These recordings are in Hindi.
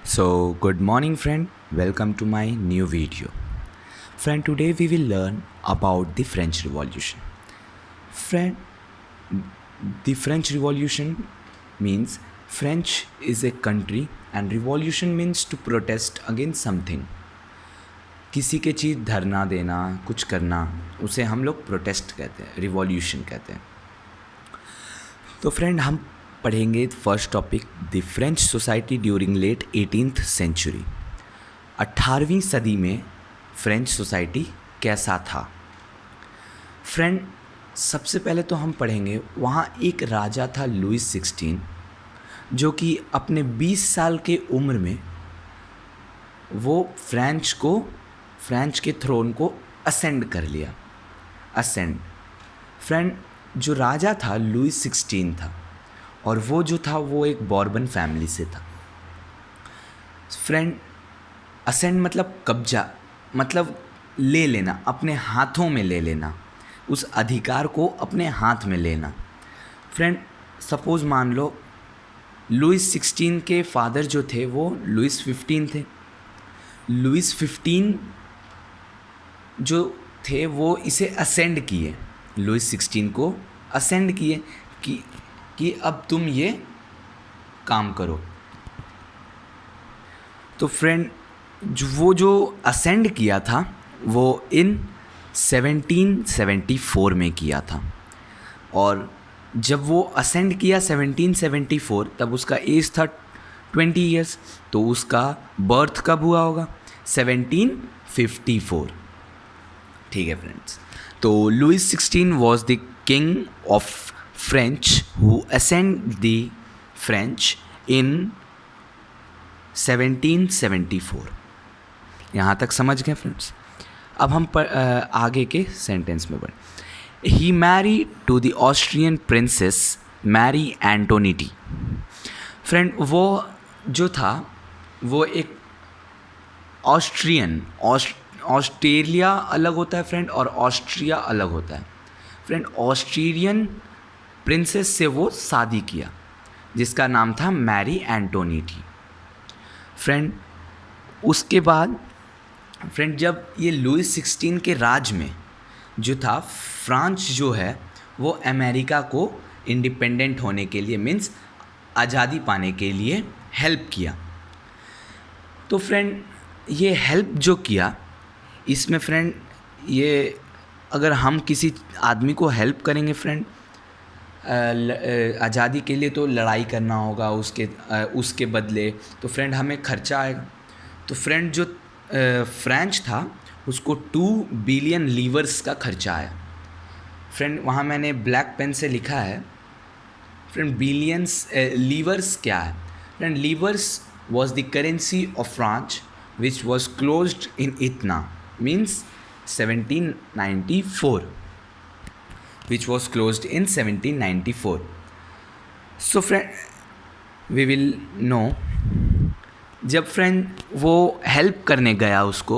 So, good morning, friend. Welcome to my new video. Friend, today we will learn about the French Revolution. Friend, the French Revolution means French is a country and revolution means to protest against something. किसी के चीज़ धरना देना, कुछ करना, उसे हम लोग प्रोटेस्ट कहते हैं, रिवॉल्यूशन कहते हैं. तो फ्रेंड हम पढ़ेंगे first topic the French society during late 18th century. 18वीं सदी में फ्रेंच सोसाइटी कैसा था. फ्रेंड सबसे पहले तो हम पढ़ेंगे वहाँ एक राजा था लुइस 16 जो कि अपने 20 साल के उम्र में वो फ्रेंच के थ्रोन को असेंड कर लिया. असेंड फ्रेंड जो राजा था लुइस 16 था और वो जो था वो एक बॉर्बन फैमिली से था. फ्रेंड असेंड मतलब कब्जा, मतलब ले लेना, अपने हाथों में ले लेना, उस अधिकार को अपने हाथ में लेना. फ्रेंड सपोज़ मान लो लुइस 16 के फादर जो थे वो लुइस 15 थे. लुइस 15 जो थे वो इसे असेंड किए, लुइस 16 को असेंड किए कि अब तुम ये काम करो. तो फ्रेंड वो जो असेंड किया था वो इन 1774 में किया था. और जब वो असेंड किया 1774 तब उसका एज था 20 ईयर्स. तो उसका बर्थ कब हुआ होगा? 1754. ठीक है फ्रेंड्स. तो Louis 16 was the king of French who ascend the French in 1774. यहाँ तक समझ गए फ्रेंड्स. अब हम आगे के सेंटेंस में बढ़ें. He married to the Austrian princess Marie Antoinette. Friend वो जो था वो एक ऑस्ट्रेलिया अलग होता है फ्रेंड और ऑस्ट्रिया अलग होता है. फ्रेंड ऑस्ट्रेलियन प्रिंसेस से वो शादी किया जिसका नाम था मैरी एंटोनिटी. फ्रेंड उसके बाद फ्रेंड जब ये लुइस 16 के राज में जो था फ्रांस जो है वो अमेरिका को इंडिपेंडेंट होने के लिए मीन्स आज़ादी पाने के लिए हेल्प किया. तो फ्रेंड ये हेल्प जो किया इसमें फ्रेंड ये अगर हम किसी आदमी को हेल्प करेंगे फ्रेंड आज़ादी के लिए तो लड़ाई करना होगा उसके बदले. तो फ्रेंड हमें खर्चा आएगा. तो फ्रेंड जो फ्रेंच था उसको 2 बिलियन लीवर्स का खर्चा आया. फ्रेंड वहाँ मैंने ब्लैक पेन से लिखा है फ्रेंड बिलियंस. लीवर्स क्या है friend? Livres was the currency of France which was closed in इतना means 1794, which was closed in 1794. So friend, we will know जब फ्रेंड वो हेल्प करने गया उसको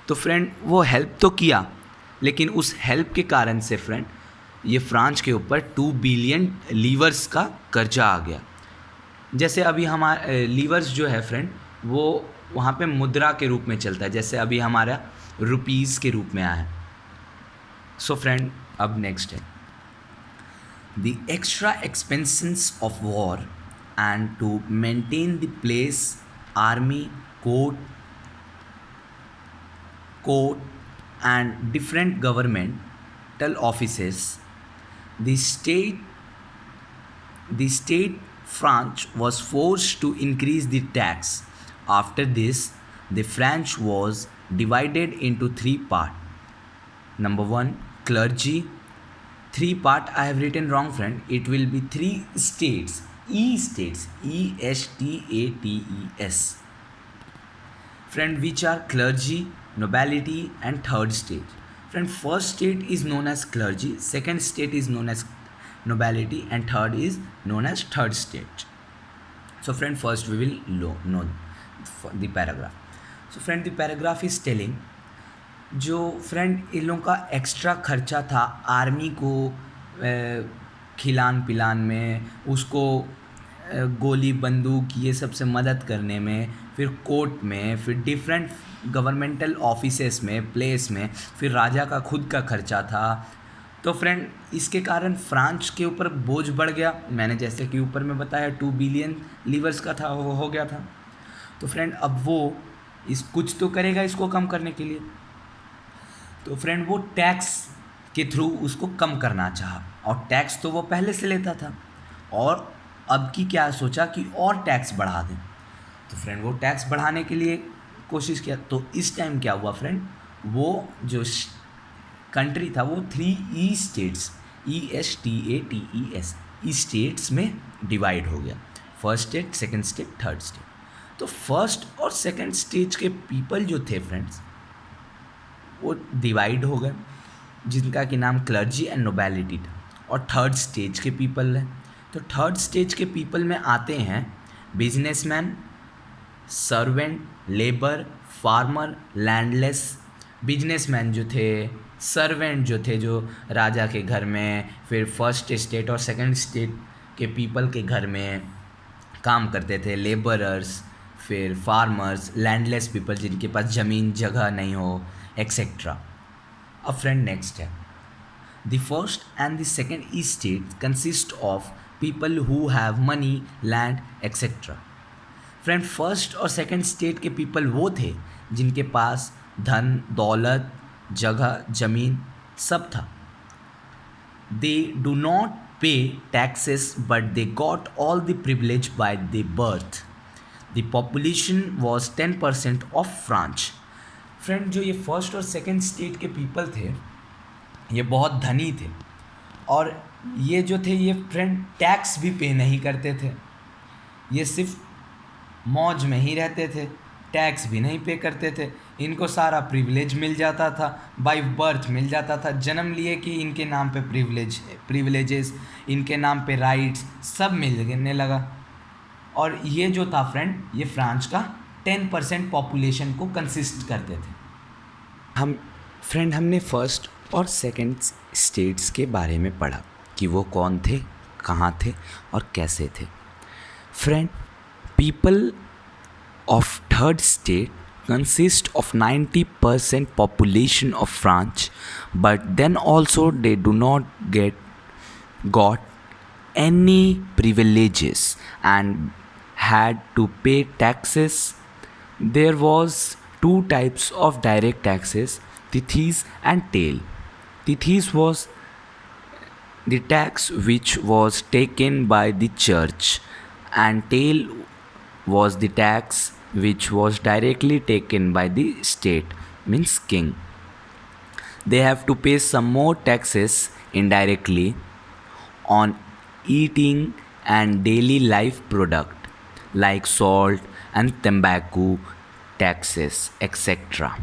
तो फ्रेंड वो हेल्प तो किया लेकिन उस हेल्प के कारण से फ्रेंड ये फ्रांस के ऊपर 2 बिलियन लीवर्स का कर्जा आ गया. जैसे अभी हमारा लीवर्स जो है फ्रेंड वो वहाँ पे मुद्रा के रूप में चलता है, जैसे अभी हमारा रुपीज़ के रूप में आया है. सो फ्रेंड अब नेक्स्ट है the extra expenses of war and to maintain the place army court and different governmental offices. The state France was forced to increase the tax. After this, the French was divided into 3 parts. Number 1, clergy. 3 part I have written wrong friend. It will be 3 states. States. Estates. Friend, which are clergy, nobility and third state. Friend, first state is known as clergy, second state is known as nobility and third is known as third state. So friend first we will know the paragraph. So friend the paragraph is telling जो फ्रेंड इन लोगों का एक्स्ट्रा खर्चा था आर्मी को खिलान पिलान में, उसको गोली बंदूक ये सब से मदद करने में, फिर कोर्ट में, फिर डिफरेंट गवर्नमेंटल ऑफिसेस में, प्लेस में, फिर राजा का खुद का खर्चा था। तो फ्रेंड इसके कारण फ्रांस के ऊपर बोझ बढ़ गया। मैंने जैसे कि ऊपर में बताया 2 बिलियन लीवर्स का था, वो हो गया था। तो फ्रेंड अब वो इस कुछ तो करेगा इसको कम करने के लिए। तो फ्रेंड वो टैक्स के थ्रू उसको कम करना चाहा, और टैक्स तो वो पहले से लेता था, और अब की क्या सोचा कि और टैक्स बढ़ा दें। तो फ्रेंड वो टैक्स बढ़ाने के लिए कोशिश किया। तो इस टाइम क्या हुआ फ्रेंड, वो जो कंट्री था वो 3 स्टेट्स, ESTATES, ई स्टेट्स में डिवाइड हो गया। First state, second state, third state. तो फर्स्ट और सेकंड स्टेज के पीपल जो थे फ्रेंड्स वो डिवाइड हो गए, जिनका कि नाम क्लर्जी एंड नोबैलिटी था। और थर्ड स्टेज के पीपल है। तो थर्ड स्टेज के पीपल में आते हैं businessman, servant, labour, farmer, landless. Businessman जो थे, सर्वेंट जो थे जो राजा के घर में, फिर फर्स्ट स्टेट और सेकंड स्टेट के पीपल के घर में काम करते थे, लेबरर्स, फिर फार्मर्स, लैंडलेस पीपल जिनके पास ज़मीन जगह नहीं हो, एक्सेट्रा। अब फ्रेंड नेक्स्ट है, the first and the second state consist of people who have money, land, etcetera. Friend first और सेकंड स्टेट के पीपल वो थे जिनके पास धन, दौलत, जगह, ज़मीन सब था। दे डू नॉट पे taxes but they got all the privilege by the birth. The population was 10% of France. Friend जो ये फर्स्ट और सेकंड स्टेट के पीपल थे ये बहुत धनी थे, और ये जो थे ये फ्रेंड टैक्स भी पे नहीं करते थे। ये सिर्फ मौज में ही रहते थे, टैक्स भी नहीं पे करते थे। इनको सारा प्रिविलेज मिल जाता था, बाय बर्थ मिल जाता था। जन्म लिए कि इनके नाम पे प्रिविलेजेस, इनके नाम पे राइट्स सब मिलने लगा। और ये जो था फ्रेंड ये फ्रांस का 10% पॉपुलेशन को कंसिस्ट करते थे। हमने फर्स्ट और सेकंड स्टेट्स के बारे में पढ़ा कि वो कौन थे, कहाँ थे और कैसे थे। Friend people of third state consist of 90% population of France, but then also they do not got any privileges and had to pay taxes. There was 2 types of direct taxes, tithes and tail. Tithes was the tax which was taken by the church, and tail was the tax which was directly taken by the state, means king. They have to pay some more taxes indirectly on eating and daily life product like salt and tobacco taxes, etc.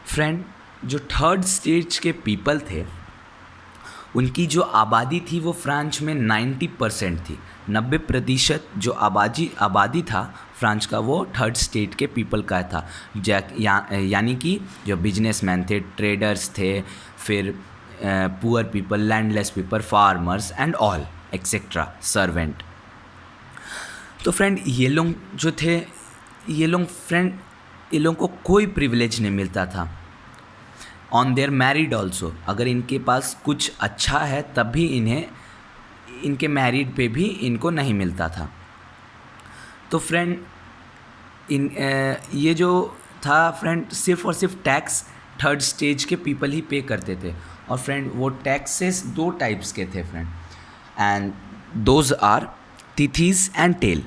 Friend जो थर्ड स्टेज के पीपल थे उनकी जो आबादी थी वो फ्रांस में 90% थी। 90% जो आबादी था फ्रांस का वो थर्ड स्टेट के पीपल का था। यानी कि जो बिजनेसमैन थे, ट्रेडर्स थे, फिर poor people, landless people, farmers and all etcetera, servant. तो फ्रेंड ये लोग जो थे ये लोगों को कोई प्रिविलेज नहीं मिलता था। ऑन देयर मैरिड ऑल्सो, अगर इनके पास कुछ अच्छा है तब भी इनके मैरिड पे भी इनको नहीं मिलता था। तो फ्रेंड ये जो था फ्रेंड सिर्फ और सिर्फ टैक्स थर्ड स्टेज के पीपल ही पे करते थे। और फ्रेंड वो टैक्सेस 2 टाइप्स के थे friend, and those are tithes and taille.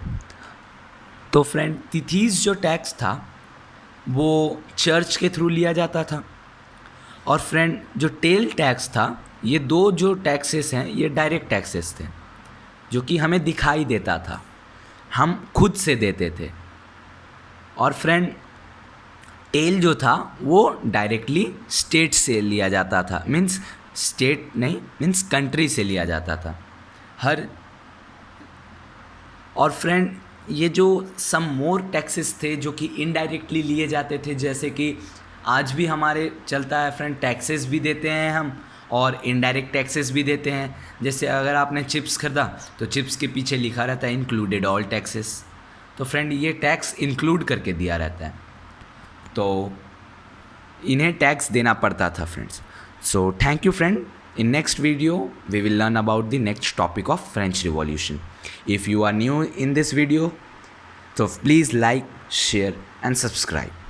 तो फ्रेंड तिथीज जो टैक्स था वो चर्च के थ्रू लिया जाता था, और फ्रेंड जो टेल टैक्स था ये 2 जो टैक्सेस हैं ये डायरेक्ट टैक्सेस थे जो कि हमें दिखाई देता था, हम खुद से देते थे। और फ्रेंड टेल जो था वो डायरेक्टली स्टेट से लिया जाता था, मीन्स स्टेट नहीं, मीन्स कंट्री से लिया जाता था हर। और फ्रेंड ये जो सम मोर टैक्सेस थे जो कि इनडायरेक्टली लिए जाते थे, जैसे कि आज भी हमारे चलता है फ्रेंड, टैक्सेस भी देते हैं हम और इनडायरेक्ट टैक्सेस भी देते हैं। जैसे अगर आपने चिप्स खरीदा तो चिप्स के पीछे लिखा रहता है इंक्लूडेड ऑल टैक्सेस। तो फ्रेंड ये टैक्स इंक्लूड करके दिया रहता है, तो इन्हें टैक्स देना पड़ता था friends. So thank you friend. In next video we will learn about the next topic of French Revolution. If you are new in this video, so please like, share and subscribe.